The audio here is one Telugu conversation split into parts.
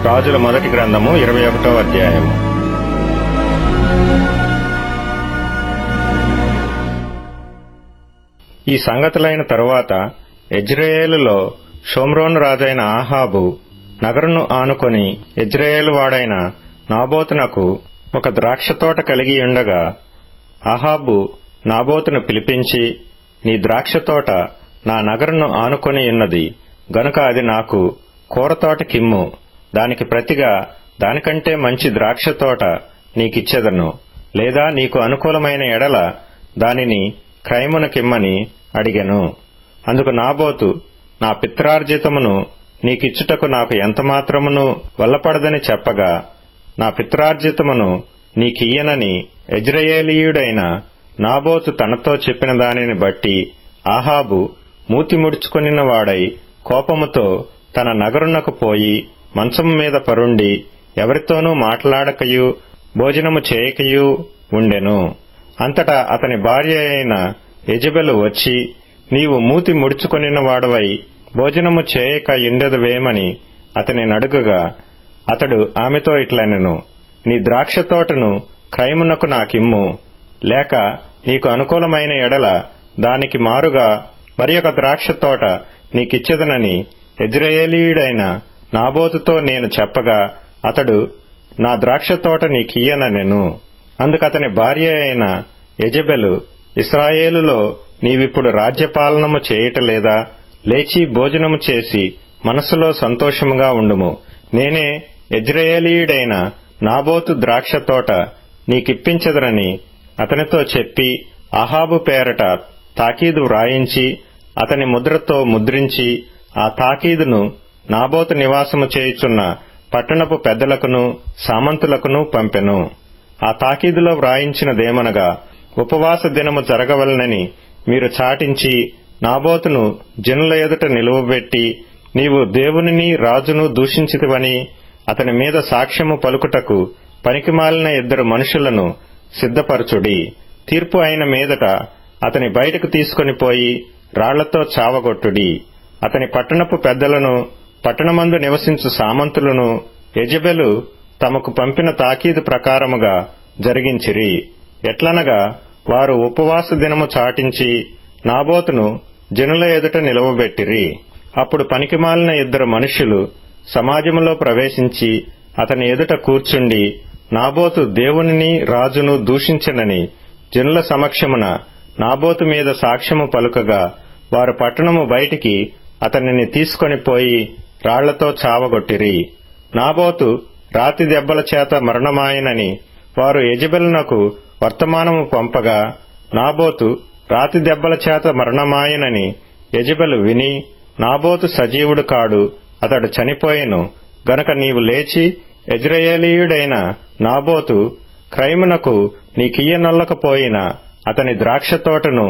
రాజుల మొదటి గ్రంథము 21వ అధ్యాయము. ఈ సంగతులైన తరువాత యెజ్రెయేలులో షోమ్రోను రాజైన ఆహాబు నగరును ఆనుకొని యెజ్రెయేలు వాడైన నాబోతునకు ఒక ద్రాక్షతోట కలిగి ఉండగా, ఆహాబు నాబోతును పిలిపించి, నీ ద్రాక్షతోట నా నగరును ఆనుకొని ఉన్నది గనుక అది నాకు కూరతోటకిమ్ము, దానికి ప్రతిగా దానికంటే మంచి ద్రాక్షతోట నీకిచ్చెదను, లేదా నీకు అనుకూలమైన ఎడల దానిని క్రయమునకిమ్మని అడిగెను. అందుకు నాబోతు, నా పిత్రార్జితమును నీకిచ్చుటకు నాకు ఎంతమాత్రమును వల్లపడదని చెప్పగా, నా పిత్రార్జితమును నీకియ్యనని యెజ్రెయేలీయుడైన నాబోతు తనతో చెప్పిన దానిని బట్టి ఆహాబు మూతి ముడుచుకొనిన వాడై కోపముతో తన నగరునకు పోయి మంచము మీద పరుండి ఎవరితోనూ మాట్లాడకయు భోజనము చేయకయు ఉండెను. అంతటా అతని భార్య అయిన యెజెబెలు వచ్చి, నీవు మూతి ముడుచుకొనిన వాడవై భోజనము చేయక ఉండెదవేమని అతని నడుగగా, అతడు ఆమెతో ఇట్లనెను, నీ ద్రాక్షతోటను క్రయమునకు నాకిమ్ము, లేక నీకు అనుకూలమైన ఎడల దానికి మారుగా మరి ఒక ద్రాక్షతోట నీకిచ్చెదనని యెజ్రెయేలీయుడైన నాబోతుతో నేను చెప్పగా, అతడు నా ద్రాక్షతోట నీకియ్యననెను. అందుకతని భార్య అయిన యెజెబెలు, ఇశ్రాయేలులో నీవిప్పుడు రాజ్యపాలనము చేయటలేదా? లేచి భోజనము చేసి మనస్సులో సంతోషముగా ఉండుము. నేనే యెజ్రెయేలీయుడైన నాబోతు ద్రాక్షతోట నీకిప్పించెదనని అతనితో చెప్పి, ఆహాబు పేరట తాకీదు వ్రాయించి అతని ముద్రతో ముద్రించి ఆ తాకీదును నాబోతు నివాసము చేయుచున్న పట్టణపు పెద్దలకును సామంతులకును పంపెను. ఆ తాకీదులో వ్రాయించినదేమనగా, ఉపవాస దినము జరగవలనని మీరు చాటించి నాబోతును జనుల ఎదుట నిలువబెట్టి, నీవు దేవునిని రాజును దూషించితివని అతని మీద సాక్ష్యము పలుకుటకు పనికిమాలిన 2 మనుషులను సిద్ధపరచుడి. తీర్పు అయిన మీదట అతని బయటకు తీసుకొని పోయి రాళ్లతో చావగొట్టుడి. అతని పట్టణపు పెద్దలను పట్టణమందు నివసించు సామంతులను యెజెబెలు తమకు పంపిన తాకీదు ప్రకారముగా జరిగించిరి. ఎట్లనగా, వారు ఉపవాస దినము చాటించి నాబోతును జనుల ఎదుట నిలవబెట్టిరి. అప్పుడు పనికిమాలిన 2 మనుష్యులు సమాజములో ప్రవేశించి అతని ఎదుట కూర్చుండి, నాబోతు దేవునిని రాజును దూషించెనని జనుల సమక్షమున నాబోతు మీద సాక్ష్యము పలుకగా, వారు పట్టణము బయటికి అతనిని తీసుకొని పోయి రాళ్లతో చావగొట్టిరి. నాబోతు రాతి దెబ్బల చేత మరణమాయనని వారు యెజెబెలునకు వర్తమానము పంపగా, నాబోతు రాతి దెబ్బల చేత మరణమాయనని యెజెబెలు విని, నాబోతు సజీవుడు కాడు, అతడు చనిపోయెను గనుక నీవు లేచి యెజ్రెయేలీయుడైన నాబోతు క్రయమునకు నీకియ్యనొల్లకపోయిన అతని ద్రాక్షతోటను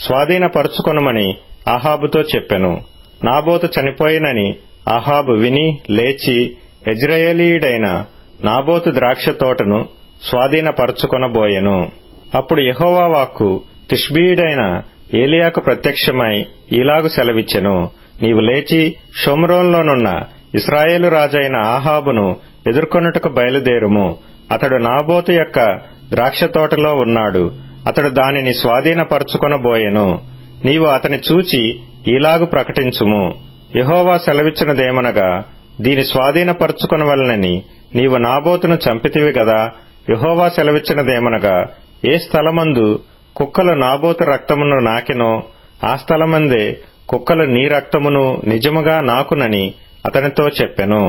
స్వాధీనపరుచుకొనుమని ఆహాబుతో చెప్పెను. నాబోతు చనిపోయినని ఆహాబు విని లేచి యెజ్రెయేలీయుడైన నాబోతు ద్రాక్షతోటను స్వాధీనపరుచుకొనబోయెను. అప్పుడు యెహోవా వాక్కు తిష్బీయుడైన ఏలియాకు ప్రత్యక్షమై ఈలాగు సెలవిచ్చెను, నీవు లేచి షోమ్రోనులోనున్న ఇశ్రాయేలు రాజైన ఆహాబును ఎదుర్కొనుటకు బయలుదేరుము. అతడు నాబోతు యొక్క ద్రాక్షతోటలో ఉన్నాడు. అతడు దానిని స్వాధీనపరుచుకొనబోయెను. నీవు అతని చూచి ఈలాగు ప్రకటించుము, యెహోవా సెలవిచ్చినదేమనగా, దీని స్వాధీనపరుచుకొనవలనని నీవు నాబోతును చంపితివి గదా. యెహోవా సెలవిచ్చినదేమనగా, ఏ స్థలమందు కుక్కలు నాబోతు రక్తమును నాకెనో ఆ స్థలమందే కుక్కలు నీ రక్తమును నిజముగా నాకునని అతనితో చెప్పెను.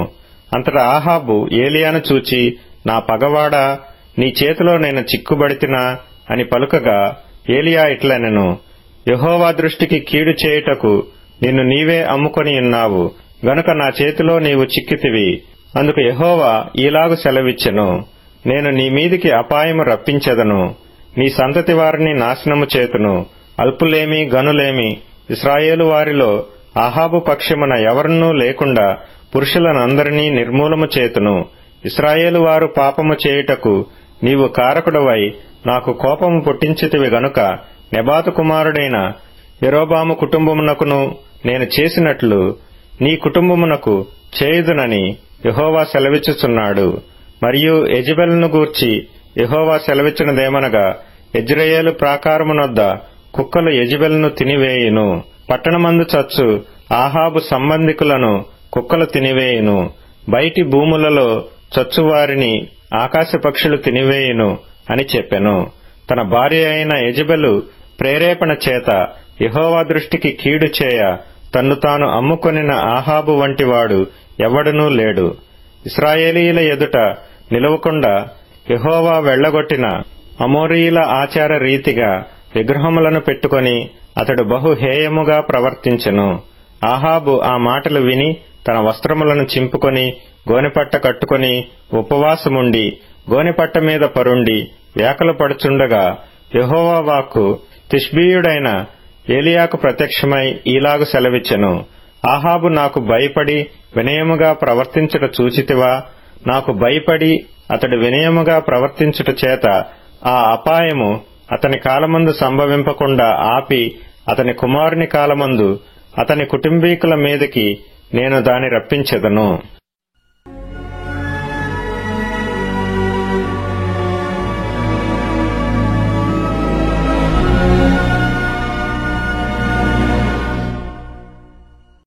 అంతటా ఆహాబు ఏలియాను చూచి, నా పగవాడా, నీ చేతిలో నేను చిక్కుబడితినా అని పలుకగా, ఏలియా ఇట్లనెను, యెహోవా దృష్టికి కీడు చేయుటకు నిన్ను నీవే అమ్ముకొని ఉన్నావు గనుక నా చేతిలో నీవు చిక్కితివి. అందుకు యెహోవా ఈలాగు సెలవిచ్చెను, నేను నీ మీదికి అపాయము రప్పించెదను, నీ సంతతి వారిని నాశనము చేతును. అల్పులేమి గనులేమి ఇశ్రాయేలు వారిలో ఆహాబు పక్షమున ఎవరన్నూ లేకుండా పురుషులనందరినీ నిర్మూలము చేతును. ఇశ్రాయేలు వారు పాపము చేయుటకు నీవు కారకుడవై నాకు కోపము పుట్టించితివి గనుక నెబాతు కుమారుడైన యెరోబాము కుటుంబమునకును నేను చేసినట్లు నీ కుటుంబమునకు చేయుదునని యెహోవా సెలవిచ్చుచున్నాడు. మరియు యెజెబెలును గూర్చి యెహోవా సెలవిచ్చినదేమనగా, యెజ్రెయేలు ప్రాకారమునొద్ద కుక్కలు యెజెబెలును తినివేయును. పట్టణమందు చచ్చు ఆహాబు సంబంధికులను కుక్కలు తినివేయును. బయటి భూములలో చచ్చువారిని ఆకాశ పక్షులు తినివేయును అని చెప్పెను. తన భార్య అయిన యెజెబెలు ప్రేరేపణ చేత యెహోవా దృష్టికి కీడు చేయ తన్ను తాను అమ్ముకొనిన ఆహాబు వంటివాడు ఎవ్వడునూ లేడు. ఇశ్రాయేలీయుల ఎదుట నిలవకుండా యెహోవా వెళ్లగొట్టిన అమోరీయుల ఆచార రీతిగా విగ్రహములను పెట్టుకొని అతడు బహు హేయముగా ప్రవర్తించెను. ఆహాబు ఆ మాటలు విని తన వస్త్రములను చింపుకొని గోనెపట్ట కట్టుకొని ఉపవాసముండి గోనెపట్ట మీద పరుండి వేకలు పడుచుండగా యెహోవా వాక్కు తిష్బీయుడైన ఏలియాకు ప్రత్యక్షమై ఈలాగు సెలవిచ్చెను. ఆహాబు నాకు భయపడి వినయముగా ప్రవర్తించుట చూచితివా? నాకు భయపడి అతడు వినయముగా ప్రవర్తించుట చేత ఆ అపాయము అతని కాలమందు సంభవింపకుండా ఆపి అతని కుమారుని కాలమందు అతని కుటుంబీకుల మీదికి నేను దాని రప్పించెదను.